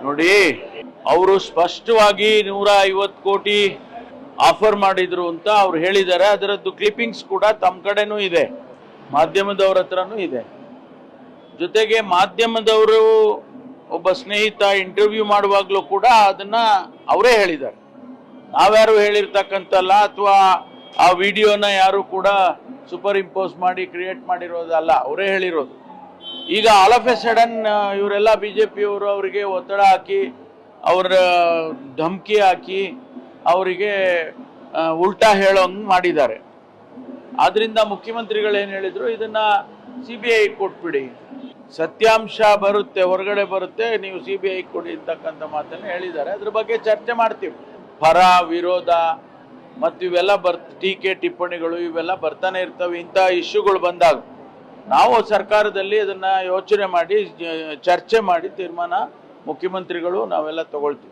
ನೋಡಿ, ಅವರು ಸ್ಪಷ್ಟವಾಗಿ 150 ಕೋಟಿ ಆಫರ್ ಮಾಡಿದ್ರು ಅಂತ ಅವ್ರು ಹೇಳಿದ್ದಾರೆ. ಅದರದ್ದು ಕ್ಲಿಪ್ಪಿಂಗ್ಸ್ ಕೂಡ ತಮ್ಮ ಕಡೆನೂ ಇದೆ, ಮಾಧ್ಯಮದವ್ರ ಹತ್ರನೂ ಇದೆ. ಜೊತೆಗೆ ಮಾಧ್ಯಮದವರು ಒಬ್ಬ ಸ್ನೇಹಿತ ಇಂಟರ್ವ್ಯೂ ಮಾಡುವಾಗಲೂ ಕೂಡ ಅದನ್ನ ಅವರೇ ಹೇಳಿದ್ದಾರೆ. ನಾವ್ಯಾರು ಹೇಳಿರ್ತಕ್ಕಂಥಲ್ಲ, ಅಥವಾ ಆ ವಿಡಿಯೋನ ಯಾರು ಕೂಡ ಸೂಪರ್ ಇಂಪೋಸ್ ಮಾಡಿ ಕ್ರಿಯೇಟ್ ಮಾಡಿರೋದಲ್ಲ, ಅವರೇ ಹೇಳಿರೋದು. ಈಗ ಆಲ್ ಆಫ್ ಎ ಸಡನ್ ಇವರೆಲ್ಲ ಬಿಜೆಪಿಯವರು ಅವರಿಗೆ ಒತ್ತಡ ಹಾಕಿ, ಅವರ ಧಮಕಿ ಹಾಕಿ, ಅವರಿಗೆ ಉಲ್ಟಾ ಹೇಳೋಂಗ್ ಮಾಡಿದ್ದಾರೆ. ಆದ್ರಿಂದ ಮುಖ್ಯಮಂತ್ರಿಗಳು ಏನು ಹೇಳಿದ್ರು, ಇದನ್ನ CBI ಕೊಟ್ಬಿಡಿ, ಸತ್ಯಾಂಶ ಬರುತ್ತೆ, ಹೊರಗಡೆ ಬರುತ್ತೆ, ನೀವು CBI ಕೊಡಿ ಅಂತಕ್ಕಂಥ ಮಾತನ್ನು ಹೇಳಿದ್ದಾರೆ. ಅದ್ರ ಬಗ್ಗೆ ಚರ್ಚೆ ಮಾಡ್ತೀವಿ. ಪರ ವಿರೋಧ ಮತ್ತು ಇವೆಲ್ಲ ಟೀಕೆ ಟಿಪ್ಪಣಿಗಳು ಇವೆಲ್ಲ ಬರ್ತಾನೆ ಇರ್ತವೆ. ಇಂಥ ಇಶ್ಯೂಗಳು ಬಂದಾಗ ನಾವು ಸರ್ಕಾರದಲ್ಲಿ ಅದನ್ನ ಯೋಚನೆ ಮಾಡಿ ಚರ್ಚೆ ಮಾಡಿ ತೀರ್ಮಾನ ಮುಖ್ಯಮಂತ್ರಿಗಳು ನಾವೆಲ್ಲ ತಗೊಳ್ತೀವಿ.